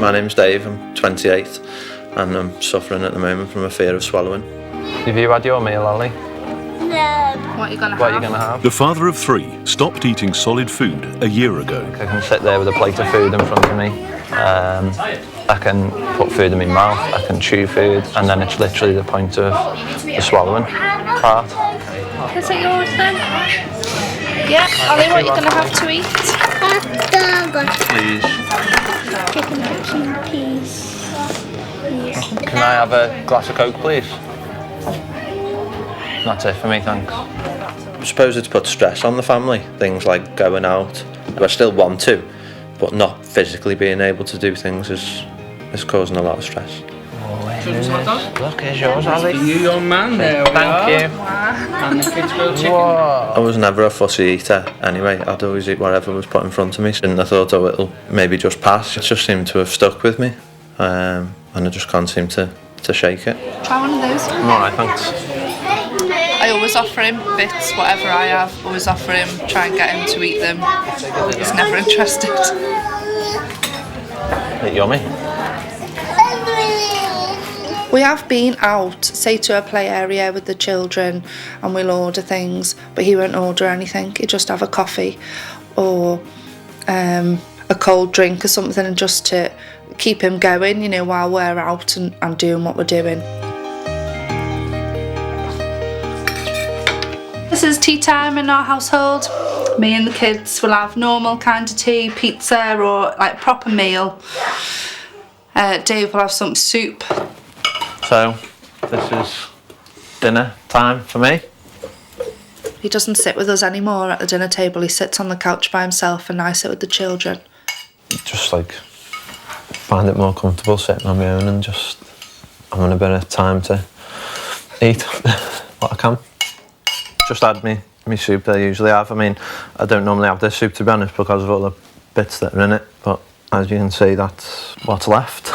My name's Dave, I'm 28 and I'm suffering at the moment from a fear of swallowing. Have you had your meal, Ollie? No. What are you gonna have? The father of 3 stopped eating solid food a year ago. I can sit there with a plate of food in front of me. I can put food in my mouth, I can chew food, and then it's literally the point of the swallowing part. Is it yours then? Yeah, Ollie, what are you going to have to eat? Please. Chicken and peas. Can I have a glass of Coke, please? That's it for me, thanks. I suppose it's put stress on the family, things like going out. I still want to, but not physically being able to do things is causing a lot of stress. Look, here's yours, Ollie. You young man, there we Thank are. you. And the kids grilled chicken. Whoa. I was never a fussy eater anyway. I'd always eat whatever was put in front of me, and I thought, oh, it'll maybe just pass. It just seemed to have stuck with me, and I just can't seem to shake it. Try one of those. Alright, thanks. I always offer him bits, whatever I have, always offer him, try and get him to eat them. He's never interested. Is it yummy? We have been out, say to a play area with the children, and we'll order things, but he won't order anything. He'll just have a coffee or a cold drink or something, just to keep him going, you know, while we're out and doing what we're doing. This is tea time in our household. Me and the kids will have normal kind of tea, pizza or like proper meal. Dave will have some soup. So, this is dinner time for me. He doesn't sit with us anymore at the dinner table. He sits on the couch by himself and I sit with the children. Just like find it more comfortable sitting on my own and just having a bit of time to eat what I can. Just add me soup that I usually have. I mean, I don't normally have this soup, to be honest, because of all the bits that are in it, but as you can see, that's what's left.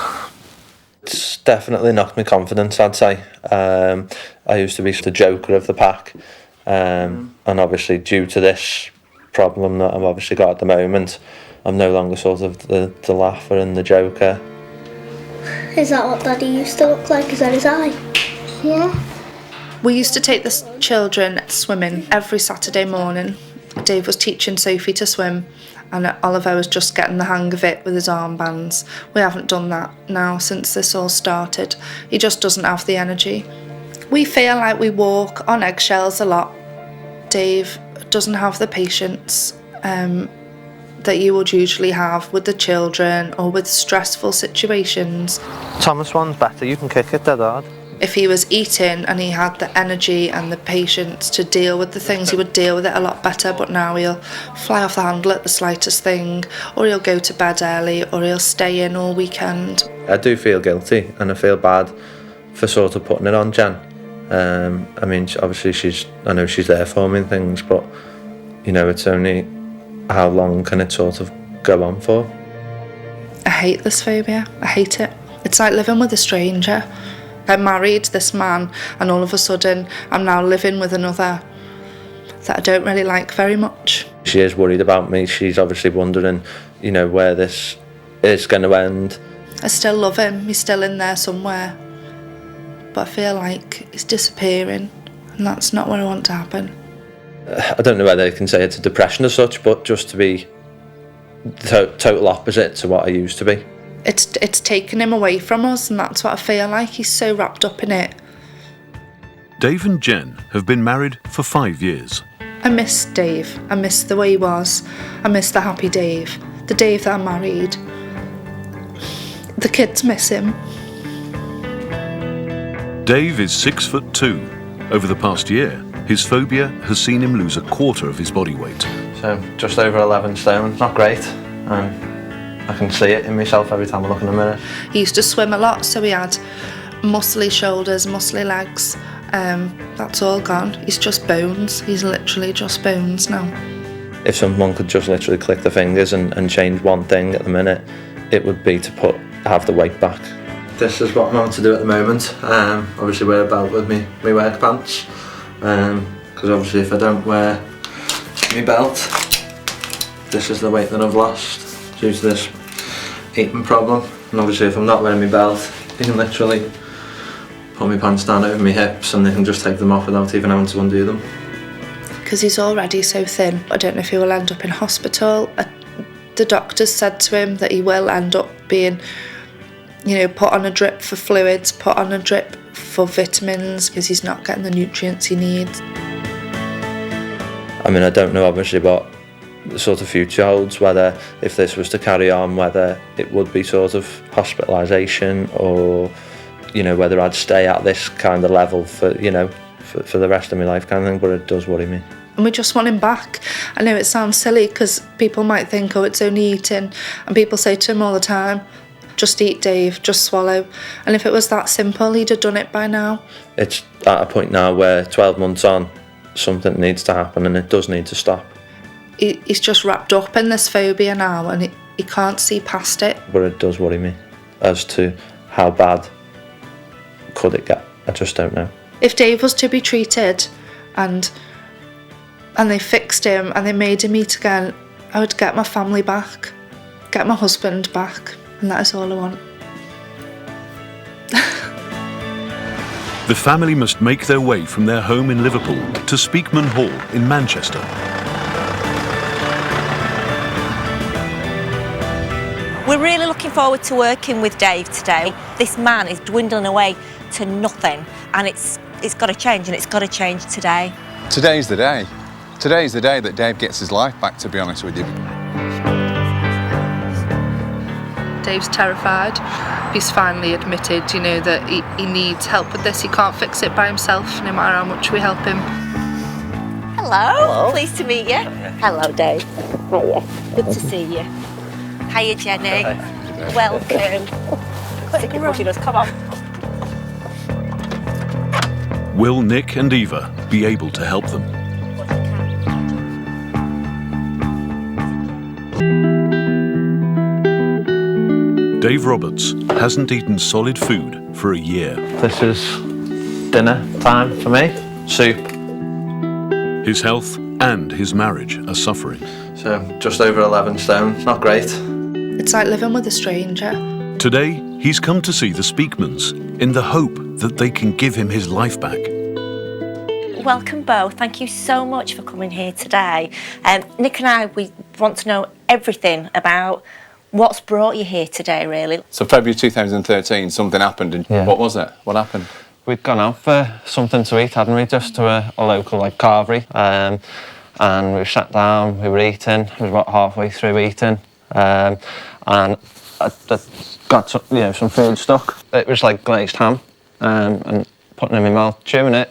It's definitely knocked my confidence, I'd say. I used to be the joker of the pack, and obviously due to this problem that I've obviously got at the moment, I'm no longer sort of the laugher and the joker. Is that what Daddy used to look like? Is that his eye? Yeah. We used to take the children swimming every Saturday morning. Dave was teaching Sophie to swim and Oliver was just getting the hang of it with his armbands. We haven't done that now since this all started. He just doesn't have the energy. We feel like we walk on eggshells a lot. Dave doesn't have the patience that you would usually have with the children or with stressful situations. Thomas one's better, you can kick it dead hard. If he was eating and he had the energy and the patience to deal with the things, he would deal with it a lot better, but now he'll fly off the handle at the slightest thing, or he'll go to bed early, or he'll stay in all weekend. I do feel guilty and I feel bad for sort of putting it on Jen. I mean, obviously I know she's there for me and things, but you know, it's only how long can it sort of go on for? I hate this phobia. I hate it. It's like living with a stranger. I married this man and all of a sudden I'm now living with another that I don't really like very much. She is worried about me. She's obviously wondering, you know, where this is going to end. I still love him. He's still in there somewhere. But I feel like he's disappearing and that's not what I want to happen. I don't know whether I can say it's a depression as such, but just to be total opposite to what I used to be. It's taken him away from us and that's what I feel like. He's so wrapped up in it. Dave and Jen have been married for 5 years. I miss Dave. I miss the way he was. I miss the happy Dave. The Dave that I married. The kids miss him. Dave is 6'2". Over the past year, his phobia has seen him lose a quarter of his body weight. So, just over 11 stone, not great. I can see it in myself every time I look in the mirror. He used to swim a lot, so he had muscly shoulders, muscly legs. That's all gone. He's just bones. He's literally just bones now. If someone could just literally click the fingers and change one thing at the minute, it would be to have the weight back. This is what I'm having to do at the moment. Obviously wear a belt with me work pants, because obviously if I don't wear my belt, this is the weight that I've lost due to this eating problem. And obviously if I'm not wearing my belt, you can literally put my pants down over my hips and they can just take them off without even having to undo them. Because he's already so thin. I don't know if he will end up in hospital. The doctors said to him that he will end up being, you know, put on a drip for fluids, put on a drip for vitamins, because he's not getting the nutrients he needs. I mean, I don't know obviously what the sort of future holds, whether if this was to carry on, whether it would be sort of hospitalisation or, you know, whether I'd stay at this kind of level for, you know, for the rest of my life kind of thing, but it does worry me. And we just want him back. I know it sounds silly because people might think, oh, it's only eating. And people say to him all the time, just eat, Dave, just swallow. And if it was that simple, he'd have done it by now. It's at a point now where 12 months on, something needs to happen and it does need to stop. He's just wrapped up in this phobia now and he can't see past it. But it does worry me as to how bad could it get. I just don't know. If Dave was to be treated and they fixed him and they made him eat again, I would get my family back, get my husband back, and that is all I want. The family must make their way from their home in Liverpool to Speakmans Hall in Manchester. We're really looking forward to working with Dave today. This man is dwindling away to nothing, and it's got to change, and it's got to change today. Today's the day. Today's the day that Dave gets his life back, to be honest with you. Dave's terrified. He's finally admitted, you know, that he needs help with this. He can't fix it by himself, no matter how much we help him. Hello. Pleased to meet you. Hello, Dave. Hiya. Good to see you. Hiya, Jenny. Welcome. Stick your brushing us, come on. Will Nik and Eva be able to help them? Dave Roberts hasn't eaten solid food for a year. This is dinner time for me. Soup. His health and his marriage are suffering. So just over 11 stone, not great. It's like living with a stranger. Today, he's come to see the Speakmans in the hope that they can give him his life back. Welcome both. Thank you so much for coming here today. Nik and I, we want to know everything about what's brought you here today, really. So February 2013, something happened, and Yeah. what was it? What happened? We'd gone out for something to eat, hadn't we? Just to a local like carvery, and we sat down. We were eating. It was about halfway through eating, and I got some food stuck. It was like glazed ham, and putting it in my mouth, chewing it,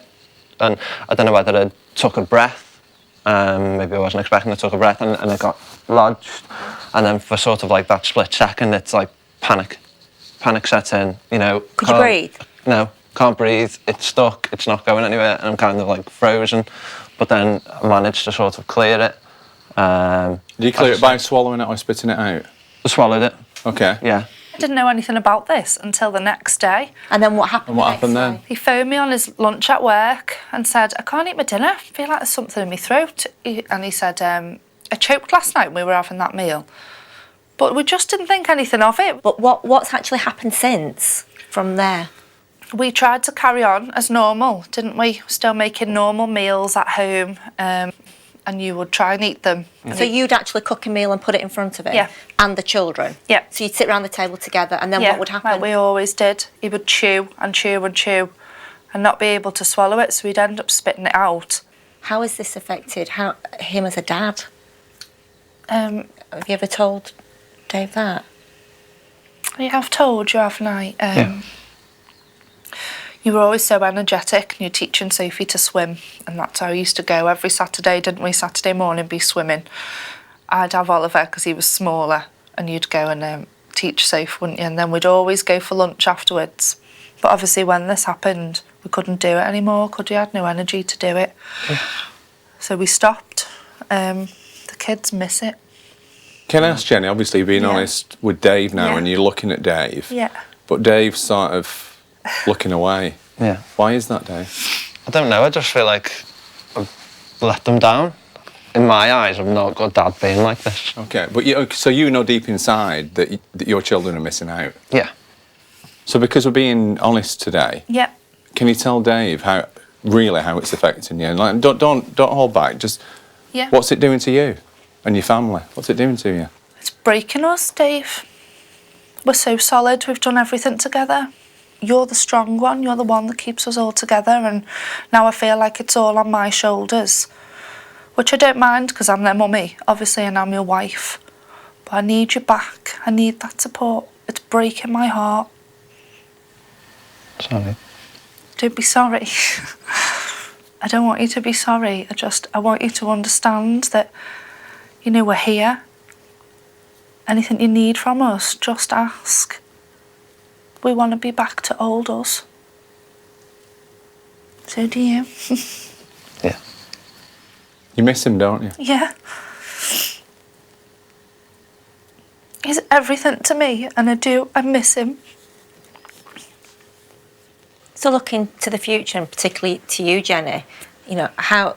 and I don't know whether it took a breath. Maybe I wasn't expecting it. Took a breath, and it got lodged. And then for sort of like that split second, it's like panic sets in. You know. Could you breathe? No. Can't breathe, it's stuck, it's not going anywhere, and I'm kind of like frozen. But then I managed to sort of clear it. Did you clear it by swallowing it or spitting it out? I swallowed it. Okay. Yeah. I didn't know anything about this until the next day. And then what happened? And what happened then? He phoned me on his lunch at work and said, I can't eat my dinner, I feel like there's something in my throat. And he said, I choked last night when we were having that meal. But we just didn't think anything of it. But what's actually happened since from there? We tried to carry on as normal, didn't we? Still making normal meals at home, and you would try and eat them. So you'd actually cook a meal and put it in front of him? Yeah. And the children? Yeah. So you'd sit around the table together, and then what would happen? Like we always did. He would chew and chew and chew and not be able to swallow it, so he'd end up spitting it out. How has this affected him as a dad? Have Have you ever told Dave that? Yeah, I've told you, haven't I? Yeah. You were always so energetic, and you're teaching Sophie to swim, and that's how I used to go every Saturday, didn't we? Saturday morning, be swimming. I'd have Oliver because he was smaller, and you'd go and teach Sophie, wouldn't you? And then we'd always go for lunch afterwards. But obviously, when this happened, we couldn't do it anymore, could we? Had no energy to do it. Yeah. So we stopped. The kids miss it. Can I ask Jenny, obviously you're being honest with Dave now, and you're looking at Dave. Yeah. But Dave's sort of looking away. Yeah. Why is that, Dave? I don't know, I just feel like I've let them down. in my eyes, I'm not a good dad being like this. Okay, but so you know deep inside that your children are missing out. Yeah. So because we're being honest today, Yep. can you tell Dave how it's affecting you? And like, don't hold back. Just Yeah. what's it doing to you and your family? What's it doing to you? It's breaking us, Dave. We're so solid, we've done everything together. You're the strong one, you're the one that keeps us all together, and now I feel like it's all on my shoulders. Which I don't mind, because I'm their mummy, obviously, and I'm your wife. But I need you back, I need that support. It's breaking my heart. Sorry. Don't be sorry. I don't want you to be sorry. I want you to understand that, you know, we're here. Anything you need from us, just ask. We want to be back to old us. So do you. Yeah. You miss him, don't you? Yeah. He's everything to me, and I miss him. So looking to the future, and particularly to you, Jenny, you know, how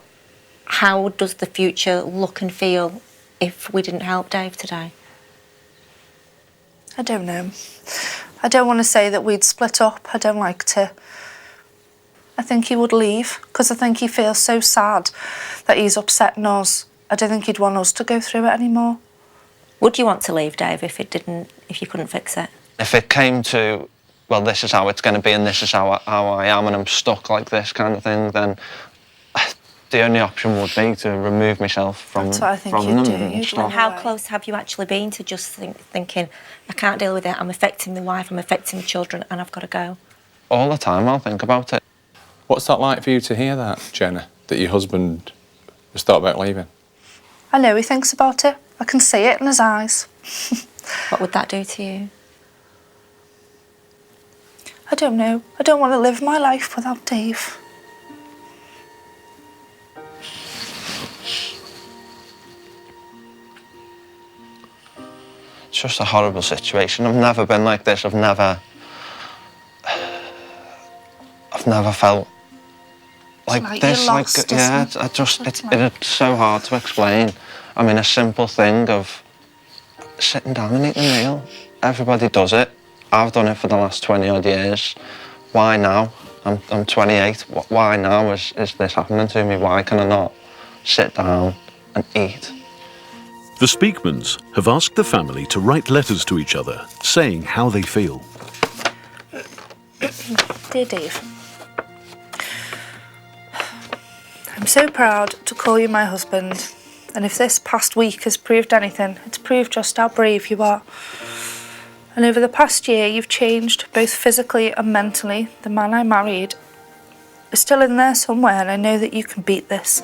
does the future look and feel if we didn't help Dave today? I don't know. I don't want to say that we'd split up. I don't like to. I think he would leave, because I think he feels so sad that he's upsetting us. I don't think he'd want us to go through it anymore. Would you want to leave, Dave, if you couldn't fix it? If it came to, well, this is how it's going to be and this is how I am and I'm stuck like this kind of thing, then the only option would be to remove myself from That's what I think from you'd them. do. And You'd stop. run And how away. close have you actually been to just thinking, I can't deal with it, I'm affecting my wife, I'm affecting my children, and I've got to go? All the time I'll think about it. What's that like for you to hear that, Jenna, that your husband has thought about leaving? I know he thinks about it. I can see it in his eyes. What would that do to you? I don't know. I don't want to live my life without Dave. It's just a horrible situation. I've never been like this. I've never felt like this. you're lost, yeah, isn't it? it's so hard to explain. I mean, a simple thing of sitting down and eating a meal. Everybody does it. I've done it for the last 20 odd years. Why now? I'm 28. Why now is this happening to me? Why can I not sit down and eat? The Speakmans have asked the family to write letters to each other, saying how they feel. Dear Dave, I'm so proud to call you my husband, and if this past week has proved anything, it's proved just how brave you are. And over the past year, you've changed both physically and mentally. The man I married is still in there somewhere, and I know that you can beat this.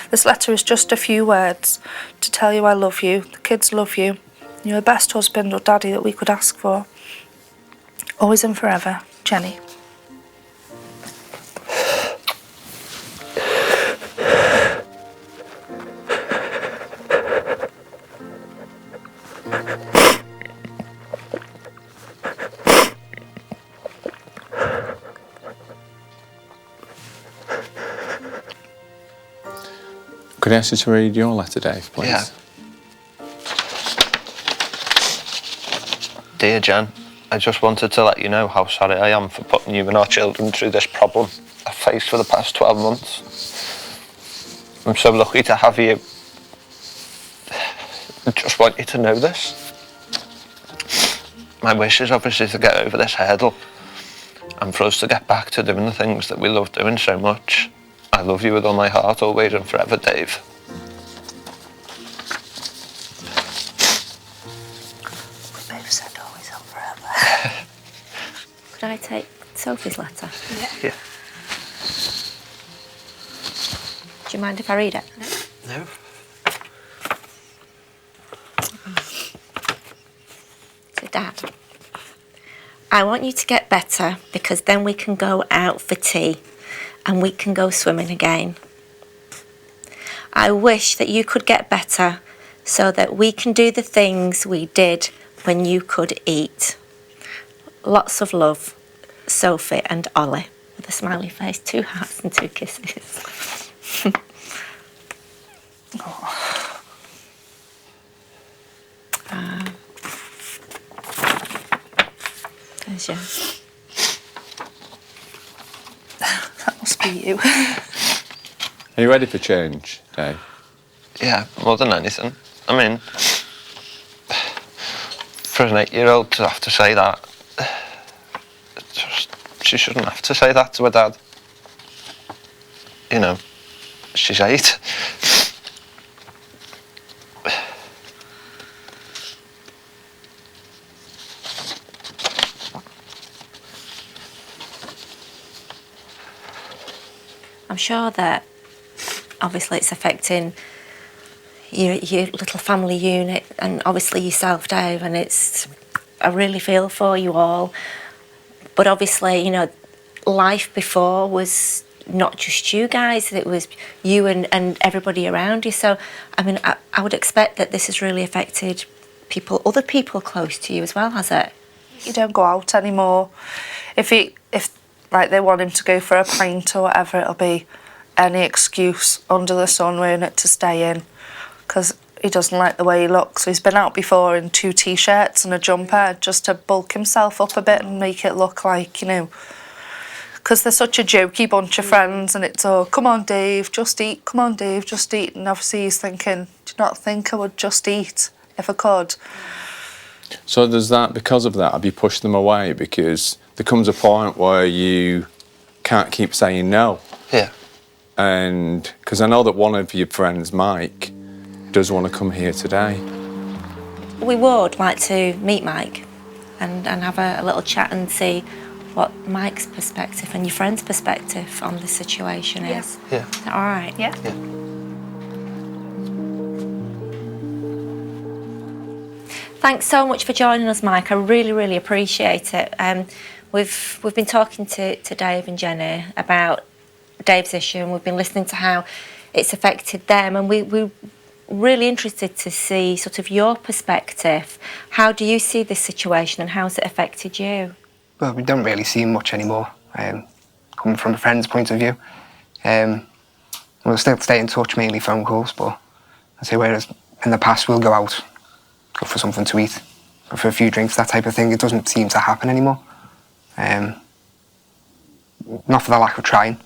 This letter is just a few words to tell you I love you, the kids love you, you're the best husband or daddy that we could ask for. Always and forever, Jenny. Could I ask you to read your letter, Dave, please? Yeah. Dear Jen, I just wanted to let you know how sorry I am for putting you and our children through this problem I've faced for the past 12 months. I'm so lucky to have you. I just want you to know this. My wish is obviously to get over this hurdle and for us to get back to doing the things that we love doing so much. I love you with all my heart, always and forever, Dave. We both said always and forever. Could I take Sophie's letter? Yeah. Do you mind if I read it? No. So, Dad, I want you to get better because then we can go out for tea and we can go swimming again. I wish that you could get better so that we can do the things we did when you could eat. Lots of love, Sophie and Ollie. With a smiley face, 2 hearts and 2 kisses. There's you. That must be you. Are you ready for change, Dave? Yeah, more than anything. I mean, for an 8-year-old to have to say that, she shouldn't have to say that to her dad. You know, she's 8. I'm sure that obviously it's affecting your little family unit and obviously yourself, Dave, and I really feel for you all. But obviously, you know, life before was not just you guys, it was you and everybody around you. So, I mean, I would expect that this has really affected other people close to you as well, has it? You don't go out anymore. If like they want him to go for a pint or whatever, it'll be any excuse under the sun, won't it, to stay in, because he doesn't like the way he looks. So he's been out before in 2 t-shirts and a jumper just to bulk himself up a bit and make it look like, you know, because they're such a jokey bunch of friends, and it's come on Dave, just eat, come on Dave, just eat. And obviously he's thinking, do you not think I would just eat if I could? So does that, because of that, have you pushed them away? Because there comes a point where you can't keep saying no. Yeah. And because I know that one of your friends, Mike, does want to come here today. We would like to meet Mike and have a little chat and see what Mike's perspective and your friend's perspective on the situation is. Yeah. Is that all right? Yeah. Thanks so much for joining us, Mike. I really, really appreciate it. We've been talking to Dave and Jenny about Dave's issue, and we've been listening to how it's affected them, and we're really interested to see sort of your perspective. How do you see this situation, and how's it affected you? Well, we don't really see much anymore, coming from a friend's point of view. We'll still stay in touch, mainly phone calls, but I say whereas in the past we'll go out, go for something to eat, go for a few drinks, that type of thing, it doesn't seem to happen anymore. Not for the lack of trying.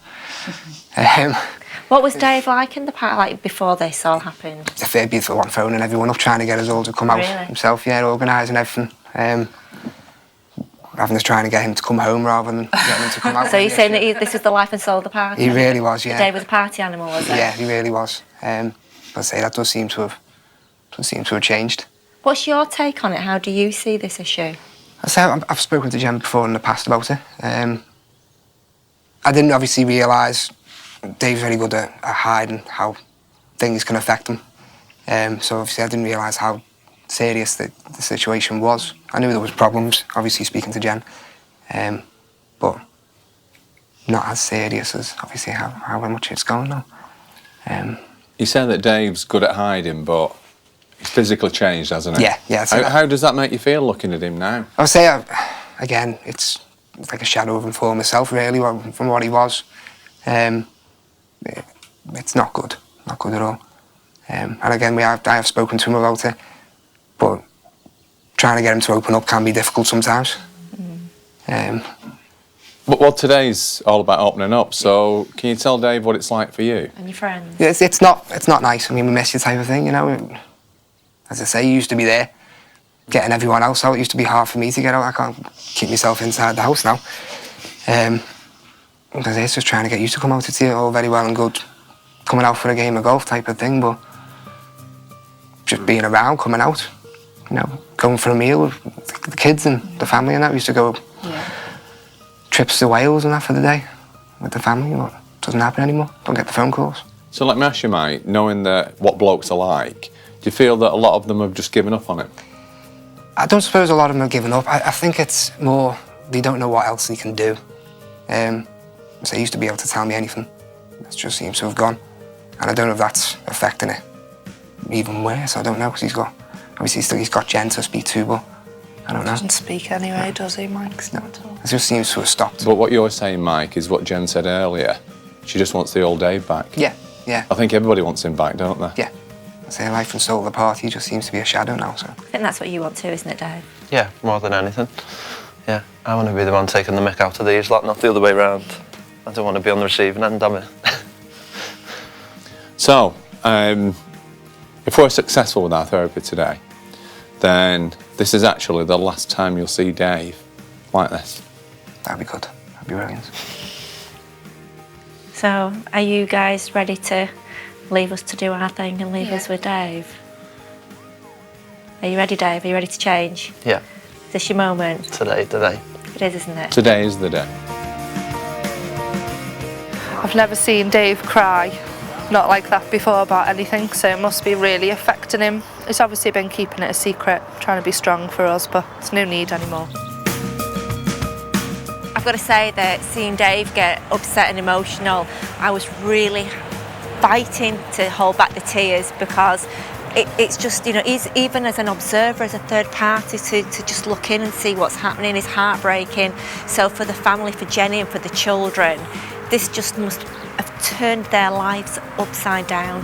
What was Dave like in the past, like before this all happened? The Phobia for one, phoning everyone up, trying to get us all to come out himself, yeah, organising everything. Having to try and get him to come home rather than getting him to come out. So you're saying that this was the life and soul of the party? He really was, yeah. Dave was a party animal, was he? Yeah, he really was. But I say that does seem to have changed. What's your take on it? How do you see this issue? I say I've spoken to Jen before in the past about it. I didn't obviously realise Dave's very good at hiding how things can affect him. So obviously I didn't realise how serious the situation was. I knew there was problems, obviously speaking to Jen, but not as serious as obviously how much it's gone now. You said that Dave's good at hiding, but he's physically changed, hasn't he? Yeah. How does that make you feel looking at him now? I would say, again, it's like a shadow of him for myself, really, from what he was. It's not good at all. And again, I have spoken to him about it, but trying to get him to open up can be difficult sometimes. But today's all about opening up, so can you tell Dave what it's like for you? And your friends? Yeah, it's not nice. I mean, we miss you type of thing, you know. As I say, you used to be there, getting everyone else out. It used to be hard for me to get out. I can't keep myself inside the house now. Because it's just trying to get you to come out. It's all very well and good coming out for a game of golf type of thing, but just being around, coming out, you know, going for a meal with the kids and the family and that. We used to go trips to Wales and that for the day with the family, but it doesn't happen anymore. Don't get the phone calls. So let me ask you, Mike, knowing that what blokes are like, do you feel that a lot of them have just given up on it? I don't suppose a lot of them have given up. I think it's more they don't know what else they can do. So they used to be able to tell me anything. It just seems to have gone. And I don't know if that's affecting it even worse. I don't know, because he's got Jen to speak to, but I don't know. Doesn't speak anyway, does he, Mike? No, it just seems to have stopped. But what you're saying, Mike, is what Jen said earlier. She just wants the old Dave back. Yeah. I think everybody wants him back, don't they? Yeah. say life and soul of the party just seems to be a shadow now. So I think that's what you want too, isn't it, Dave? Yeah, more than anything. Yeah, I want to be the one taking the mick out of these lot, not the other way round. I don't want to be on the receiving end of it. So, if we're successful with our therapy today, then this is actually the last time you'll see Dave like this. that'd be good. That'd be brilliant. So, are you guys ready to leave us to do our thing and leave us with Dave? Are you ready, Dave? Are you ready to change? Yeah. Is this your moment? Today. It is, isn't it? Today is the day. I've never seen Dave cry, not like that before, about anything, so it must be really affecting him. He's obviously been keeping it a secret, trying to be strong for us, but there's no need anymore. I've got to say that seeing Dave get upset and emotional, I was really fighting to hold back the tears, because it's just, you know, he's, even as an observer, as a third party, to just look in and see what's happening is heartbreaking. So for the family, for Jenny and for the children, this just must have turned their lives upside down.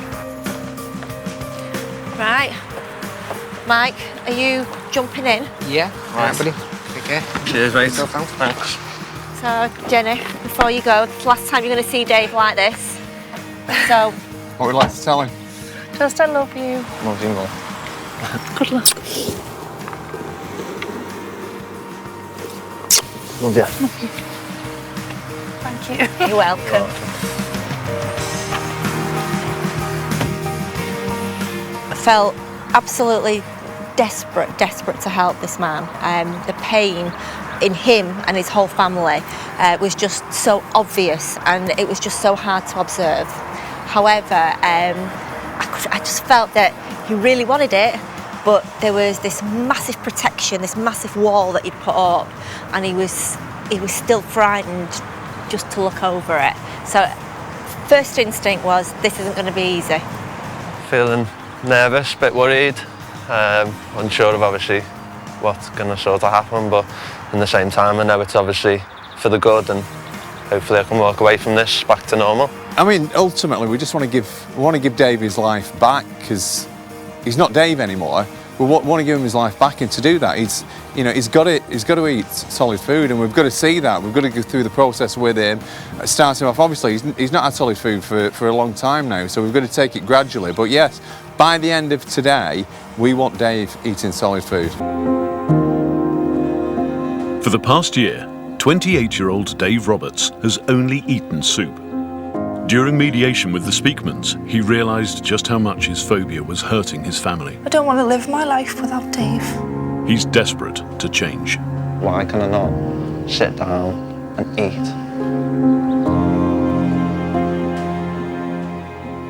Right, Mike, are you jumping in? Yeah. All right, buddy. Take care. Cheers, mate. Yourself out. Thanks. So, Jenny, before you go, it's the last time you're going to see Dave like this. So, What would you like to tell him? Just, I love you. Love you more. Good luck. Love you. Thank you. you're welcome. I felt absolutely desperate to help this man. The pain in him and his whole family was just so obvious, and it was just so hard to observe. However, I just felt that he really wanted it, but there was this massive protection, this massive wall that he'd put up, and he was still frightened just to look over it. So first instinct was, this isn't going to be easy. Feeling nervous, bit worried, unsure of obviously what's going to sort of happen, but in the same time I know it's obviously for the good, and hopefully I can walk away from this back to normal. I mean, ultimately, we just want to give Dave his life back, because he's not Dave anymore. We want to give him his life back, and to do that, he's got to eat solid food, and we've got to see that. We've got to go through the process with him, starting off. Obviously, he's not had solid food for a long time now, so we've got to take it gradually. But yes, by the end of today, we want Dave eating solid food. For the past year, 28-year-old Dave Roberts has only eaten soup. During mediation with the Speakmans, he realised just how much his phobia was hurting his family. I don't want to live my life without Dave. He's desperate to change. Why can I not sit down and eat?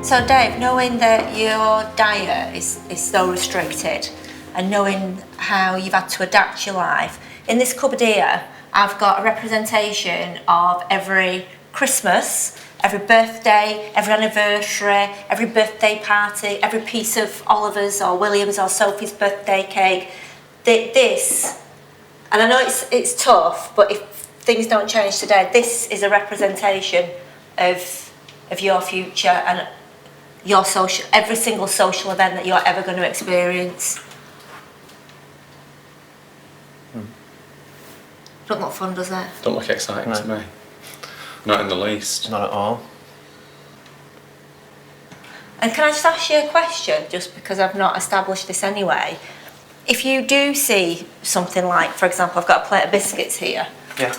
So Dave, knowing that your diet is so restricted, and knowing how you've had to adapt your life, in this cupboard here, I've got a representation of every Christmas, every birthday, every anniversary, every birthday party, every piece of Oliver's or William's or Sophie's birthday cake. This, and I know it's tough, but if things don't change today, this is a representation of your future and your every single social event that you're ever going to experience. Doesn't look fun, does it? Don't look exciting to me. Not in the least. Not at all. And can I just ask you a question, just because I've not established this anyway? If you do see something like, for example, I've got a plate of biscuits here. Yeah.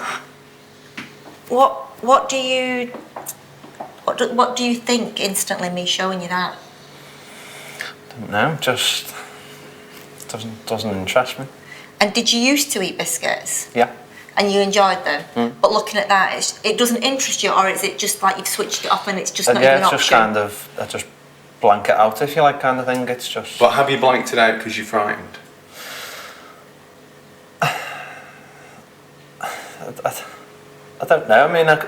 What do you think instantly, me showing you that? Don't know, just doesn't interest me. And did you used to eat biscuits? Yeah. And you enjoyed them? But looking at that, it doesn't interest you, or is it just like you've switched it off and it's just not even an option? Yeah, it's just kind of, I just blank it out if you like, kind of thing. It's just... But have you blanked it out because you're frightened? I don't know. I mean, I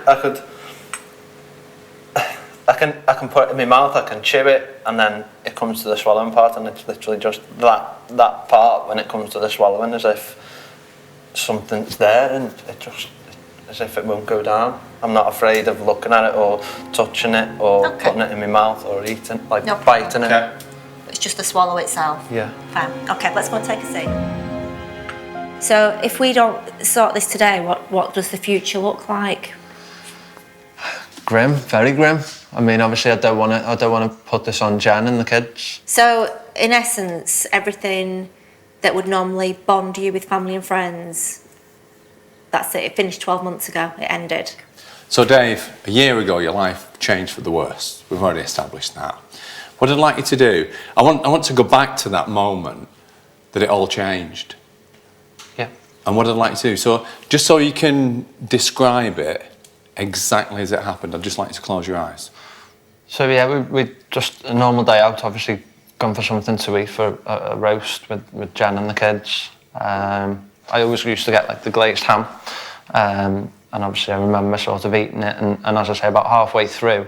can put it in my mouth, I can chew it, and then it comes to the swallowing part, and it's literally just that part when it comes to the swallowing, as if something's there, and it just as if it won't go down. I'm not afraid of looking at it or touching it or putting it in my mouth or eating, like biting it. It's just the swallow itself? Yeah. Fine. Okay, let's go and take a seat. So if we don't sort this today, what does the future look like? Grim, very grim. I mean, obviously, I don't want to put this on Jen and the kids. So, in essence, everything that would normally bond you with family and friends, that's it. It finished 12 months ago. It ended. So, Dave, a year ago, your life changed for the worse. We've already established that. What I'd like you to do, I want to go back to that moment that it all changed. Yeah. And what I'd like you to do, so just so you can describe it exactly as it happened, I'd just like you to close your eyes. So yeah, we just a normal day out, obviously gone for something to eat for a roast with Jen and the kids. I always used to get like the glazed ham, and obviously I remember sort of eating it, and as I say, about halfway through,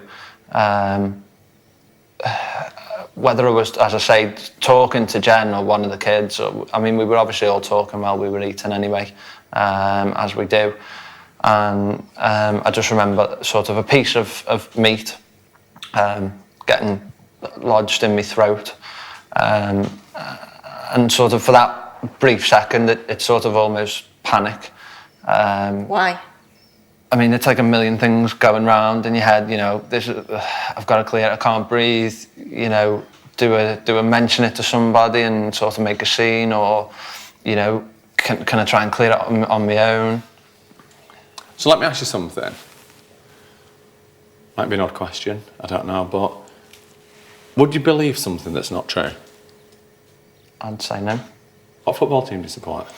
whether it was, as I say, talking to Jen or one of the kids, or, I mean, we were obviously all talking while we were eating anyway, as we do. And I just remember sort of a piece of meat getting lodged in my throat. And sort of for that brief second, it sort of almost panic. Why? I mean, it's like a million things going round in your head, you know, I've got to clear it, I can't breathe, you know, do I mention it to somebody and sort of make a scene, or, you know, can I try and clear it on my own? So let me ask you something. Might be an odd question, I don't know, but would you believe something that's not true? I'd say no. What football team do you support?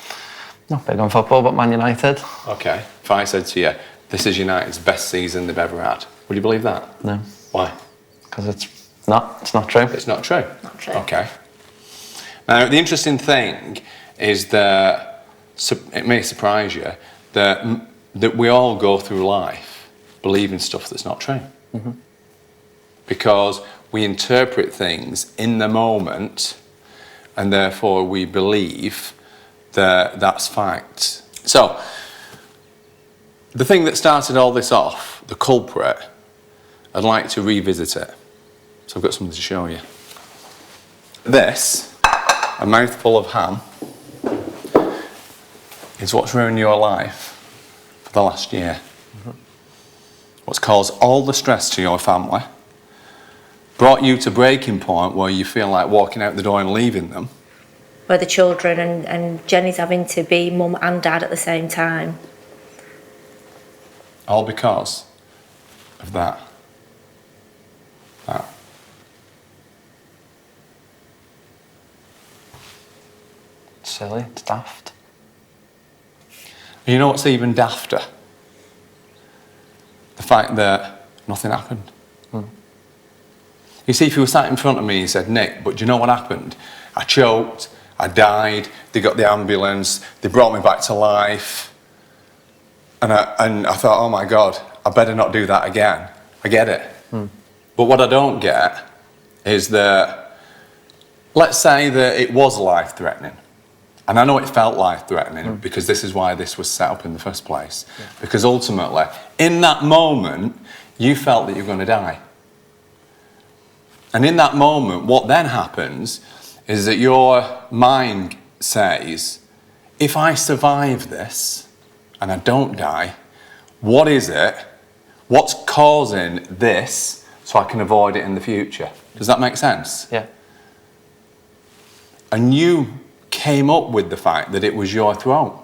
Not big on football, but Man United. Okay, if I said to you, this is United's best season they've ever had, would you believe that? No. Why? Because it's not true. It's not true? Not true. Okay. Now, the interesting thing is that, it may surprise you, that we all go through life believing stuff that's not true. Mm-hmm. Because we interpret things in the moment, and therefore we believe that that's fact. So, the thing that started all this off, the culprit, I'd like to revisit it. So I've got something to show you. This, a mouthful of ham, is what's ruined your life for the last year. Mm-hmm. What's caused all the stress to your family, brought you to breaking point where you feel like walking out the door and leaving them. Where the children and Jenny's having to be mum and dad at the same time. All because of that. It's silly, it's daft. And you know what's even dafter? The fact that nothing happened. You see, if you were sat in front of me and said, Nick, but do you know what happened? I choked, I died, they got the ambulance, they brought me back to life. And I thought, oh my God, I better not do that again. I get it. But what I don't get is that, let's say that it was life-threatening. And I know it felt life-threatening because this is why this was set up in the first place. Yeah. Because ultimately, in that moment, you felt that you're going to die. And in that moment, what then happens is that your mind says, if I survive this and I don't die, what is it? What's causing this so I can avoid it in the future? Does that make sense? Yeah. And you came up with the fact that it was your throat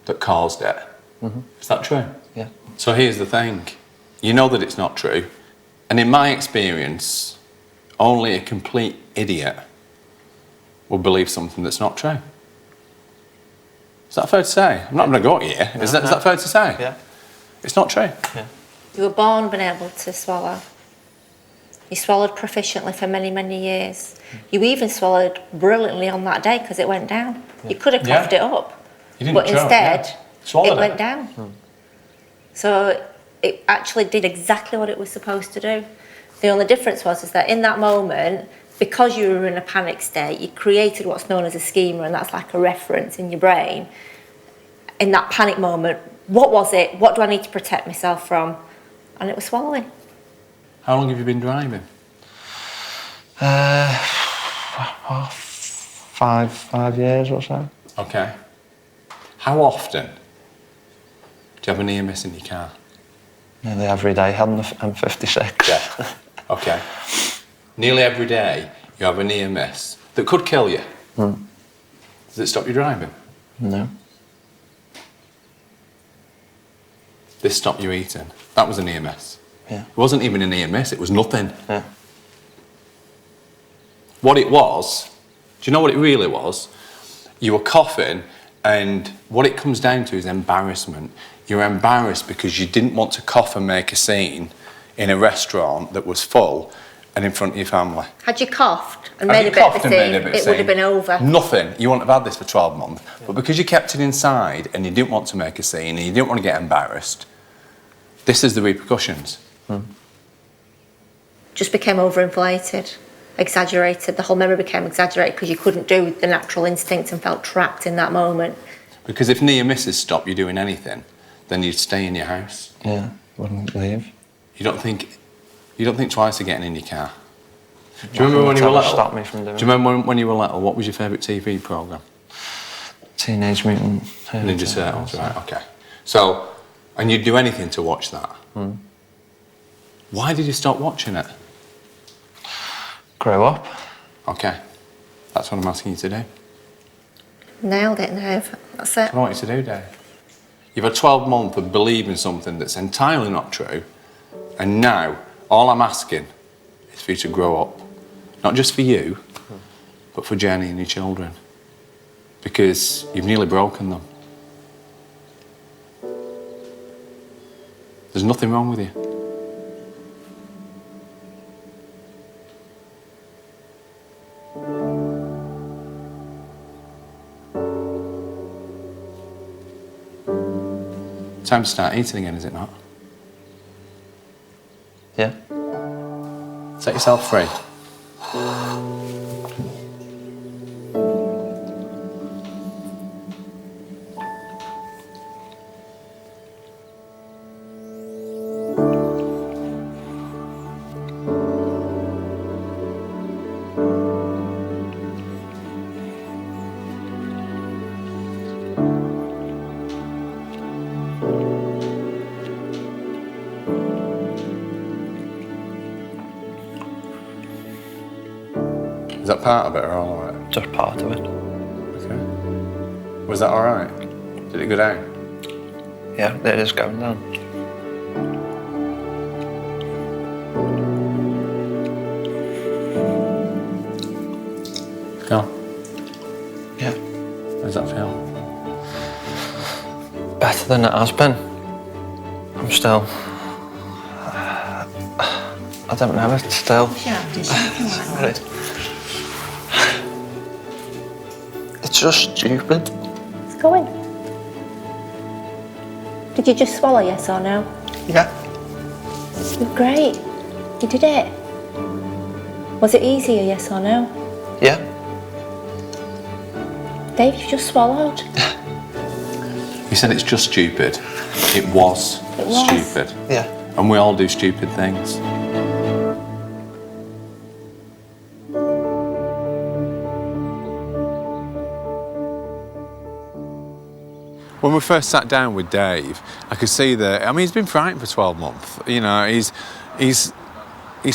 that caused it. Mm-hmm. Is that true? Yeah. So here's the thing. You know that it's not true. And in my experience, only a complete idiot will believe something that's not true. Is that fair to say? I'm not going to go at you. Is that fair to say? Yeah. It's not true. Yeah. You were born being able to swallow. You swallowed proficiently for many, many years. You even swallowed brilliantly on that day because it went down. Yeah. You could have coughed it up, you didn't but choke, instead it went down. So it actually did exactly what it was supposed to do. The only difference was that in that moment, because you were in a panic state, you created what's known as a schema, and that's like a reference in your brain. In that panic moment, what was it? What do I need to protect myself from? And it was swallowing. How long have you been driving? 5 years or so. Okay. How often do you have a near miss in your car? Nearly every day, heading the M56. Yeah. Okay. Nearly every day you have a near miss that could kill you. Does it stop you driving? No. This stopped you eating. That was a near miss. Yeah. It wasn't even a near miss, it was nothing. Yeah. What it was, do you know what it really was? You were coughing, and what it comes down to is embarrassment. You're embarrassed because you didn't want to cough and make a scene in a restaurant that was full and in front of your family. Had you coughed and Had made you a bit of coughed a and made scene, a bit of it would have scene? been over. Nothing. You wouldn't have had this for 12 months. But because you kept it inside and you didn't want to make a scene and you didn't want to get embarrassed, this is the repercussions. Just became overinflated, exaggerated. The whole memory became exaggerated because you couldn't do the natural instinct and felt trapped in that moment. Because if near misses stop you doing anything, then you'd stay in your house. Yeah, wouldn't leave. You don't think twice of getting in your car. Do you remember when you were little? Stop me from doing. Do you remember when you were little? What was your favourite TV programme? Teenage Mutant Ninja Turtles, right? Okay. So, and you'd do anything to watch that. Why did you stop watching it? Grow up. Okay. That's what I'm asking you to do. Nailed it, Nev. That's it. What I want you to do, Dave. You've had 12 months of believing something that's entirely not true, and now all I'm asking is for you to grow up. Not just for you, but for Jenny and your children. Because you've nearly broken them. There's nothing wrong with you. Time to start eating again, is it not? Yeah. Set yourself free. Is that part of it or all of it? Just part of it. Okay. Was that all right? Did it go down? Yeah, it is going down. Go. Yeah. How does that feel? Better than it has been. I'm still... I don't know, it's still... Sorry. It's just stupid. It's going. Did you just swallow, yes or no? Yeah. Great. You did it. Was it easier, yes or no? Yeah. Dave, you just swallowed. You said it's just stupid. It was stupid. Yeah. And we all do stupid things. When we first sat down with Dave, I could see that, I mean, he's been frightened for 12 months. You know, he's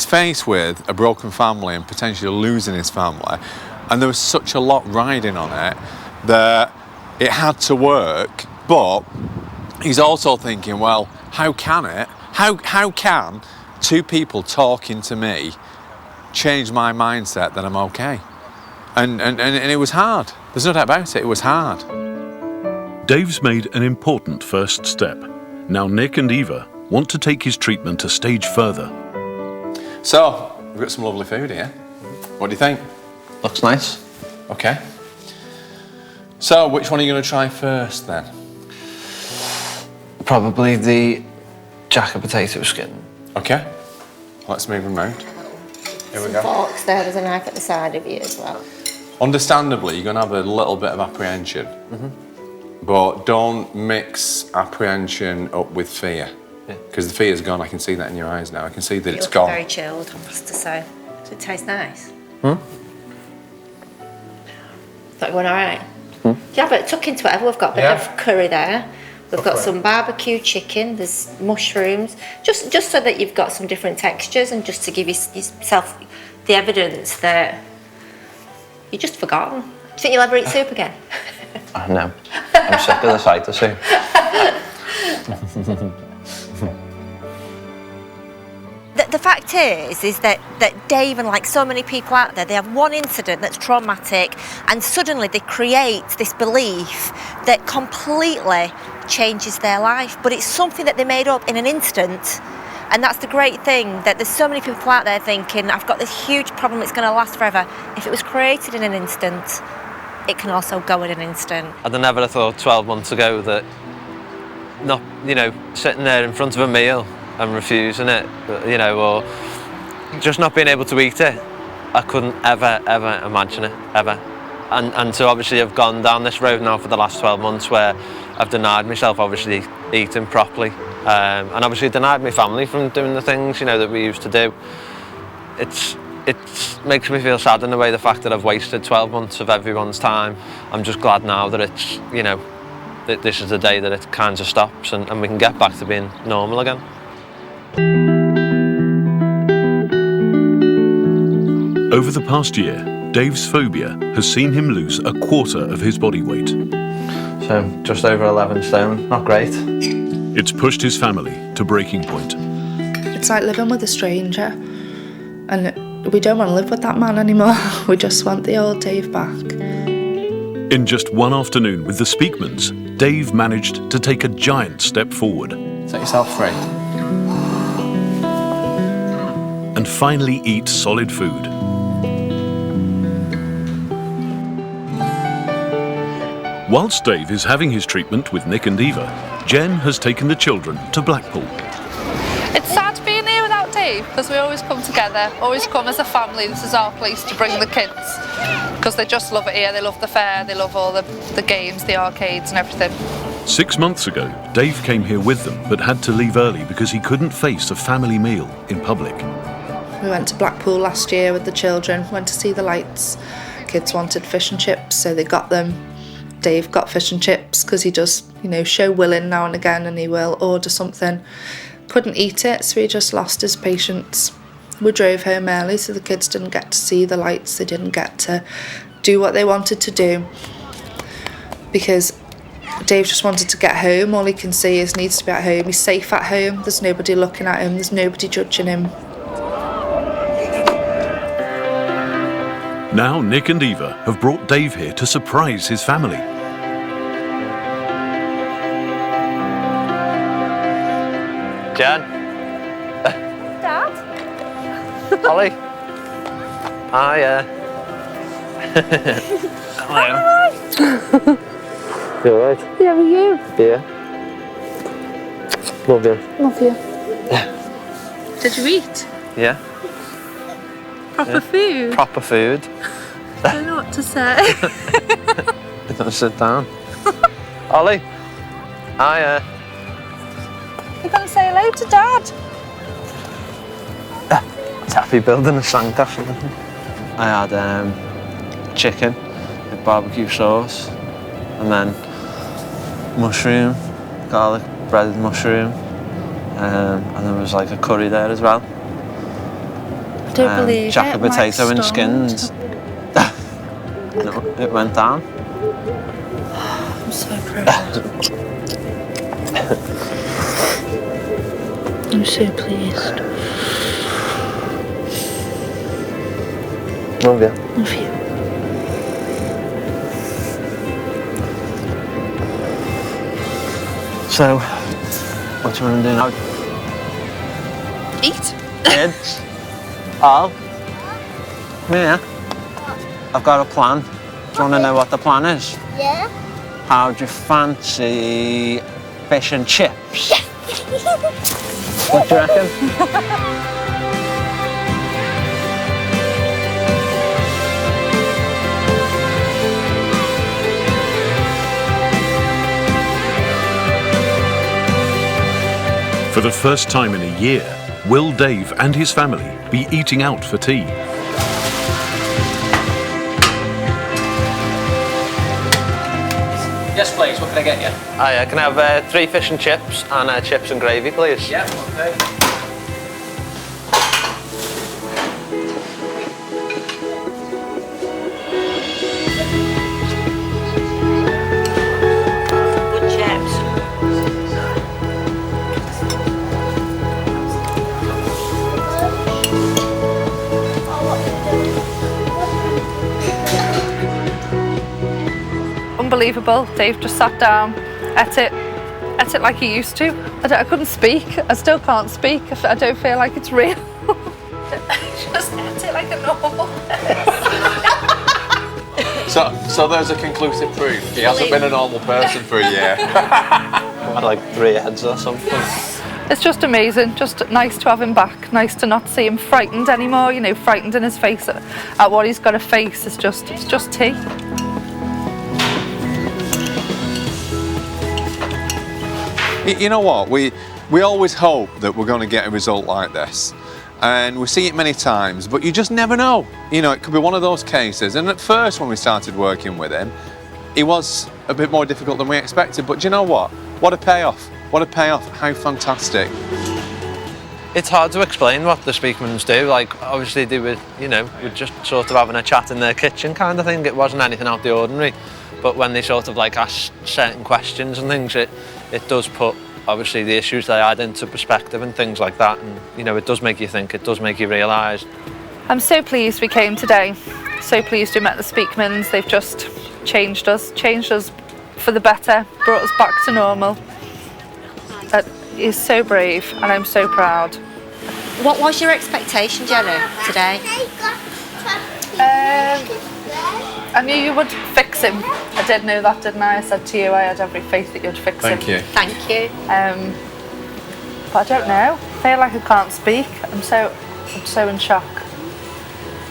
faced with a broken family and potentially losing his family. And there was such a lot riding on it that it had to work. But he's also thinking, well, how can it? How can two people talking to me change my mindset that I'm okay? And it was hard. There's no doubt about it. It was hard. Dave's made an important first step. Now Nik and Eva want to take his treatment a stage further. So, we've got some lovely food here. What do you think? Looks nice. Okay. So, which one are you going to try first then? Probably the jacket potato skin. Okay. Let's move them round. Here we go. Forks there, there's a knife at the side of you as well. Understandably, you're going to have a little bit of apprehension. But don't mix apprehension up with fear. Because the fear's gone. I can see that in your eyes now. I can see that it's gone. Very chilled, I have to say. Does it taste nice? That going all right? Do you have it tuck into whatever? We've got a bit of curry there. We've got some barbecue chicken. There's mushrooms. Just so that you've got some different textures and just to give yourself the evidence that you've just forgotten. Do you think you'll ever eat soup again? No. I'm sick of the sight of soup. The fact is that Dave and like so many people out there, they have one incident that's traumatic and suddenly they create this belief that completely changes their life. But it's something that they made up in an instant. And that's the great thing, that there's so many people out there thinking, I've got this huge problem, it's going to last forever. If it was created in an instant, it can also go in an instant. I'd never have thought 12 months ago that not, sitting there in front of a meal and refusing it, or just not being able to eat it. I couldn't ever imagine it, ever. And to obviously have gone down this road now for the last 12 months where I've denied myself obviously eating properly, and obviously denied my family from doing the things, that we used to do. It makes me feel sad in a way, the fact that I've wasted 12 months of everyone's time. I'm just glad now that it's, that this is the day that it kind of stops and we can get back to being normal again. Over the past year, Dave's phobia has seen him lose a quarter of his body weight. So just over 11 stone, not great. It's pushed his family to breaking point. It's like living with a stranger, and we don't want to live with that man anymore. We just want the old Dave back. In just one afternoon with the Speakmans, Dave managed to take a giant step forward. Set yourself free. And finally eat solid food. Whilst Dave is having his treatment with Nik and Eva, Jen has taken the children to Blackpool. It's sad being here without Dave because we always come together, always come as a family. This is our place to bring the kids because they just love it here. They love the fair, they love all the games, the arcades and everything. 6 months ago, Dave came here with them but had to leave early because he couldn't face a family meal in public. We went to Blackpool last year with the children, went to see the lights. Kids wanted fish and chips, so they got them. Dave got fish and chips because he does, show willing now and again, and he will order something. Couldn't eat it, so he just lost his patience. We drove home early, so the kids didn't get to see the lights. They didn't get to do what they wanted to do because Dave just wanted to get home. All he can see is needs to be at home. He's safe at home. There's nobody looking at him. There's nobody judging him. Now Nik and Eva have brought Dave here to surprise his family. Jen? Dad? Ollie? Hiya. Hello. You alright? Yeah, are you? Yeah. Love you. Love you. Did you eat? Yeah. Proper food? Proper food. I don't know what to say. Don't sit down. Ollie? Hiya. You're going to say hello to Dad? It's happy building a sand after. I had chicken with barbecue sauce and then mushroom, garlic breaded mushroom, and there was like a curry there as well. I don't believe jack it. of potato and skins. It went down. I'm so proud. I'm so pleased. Love you. Love you. So, what do you want to do now? Eat. Kids? Al? Come here. I've got a plan. Do you want to know what the plan is? Yeah. How do you fancy fish and chips? What do you reckon? For the first time in a year, will Dave and his family be eating out for tea? Yes, please. What can I get you? Hi, can I have 3 fish and chips and chips and gravy, please? Yeah, okay. Good chips. Unbelievable. Dave just sat down, ate it like he used to. I couldn't speak. I still can't speak. I don't feel like it's real. Just ate it like a normal So there's a conclusive proof. He hasn't been a normal person for a year. Had like 3 heads or something. It's just amazing, just nice to have him back, nice to not see him frightened anymore, you know, frightened in his face at what he's got to face. It's just tea. You know what? We always hope that we're going to get a result like this. And we see it many times, but you just never know. You know, it could be one of those cases. And at first, when we started working with him, it was a bit more difficult than we expected. But do you know what? What a payoff. What a payoff. How fantastic. It's hard to explain what the Speakmans do. Like, obviously they were, you know, we're just sort of having a chat in their kitchen kind of thing. It wasn't anything out of the ordinary. But when they sort of like ask certain questions and things, it does put obviously the issues they had into perspective and things like that. And, you know, it does make you think, it does make you realise. I'm so pleased we came today. So pleased we met the Speakmans. They've just changed us for the better, brought us back to normal. That is so brave and I'm so proud. What was your expectation, Jenny, today? I knew you would fix him. I did know that, didn't I? I said to you I had every faith that you'd fix him. Thank you. Thank you. But I don't know. I feel like I can't speak. I'm so in shock.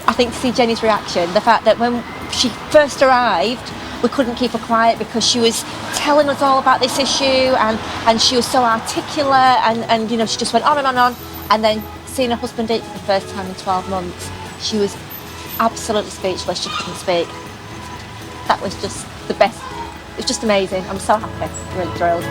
I think to see Jenny's reaction, the fact that when she first arrived, we couldn't keep her quiet because she was telling us all about this issue and she was so articulate and you know, she just went on and on and on. And then seeing her husband eat for the first time in 12 months, she was absolutely speechless. She couldn't speak. That was just the best. It was just amazing. I'm so happy, really thrilled.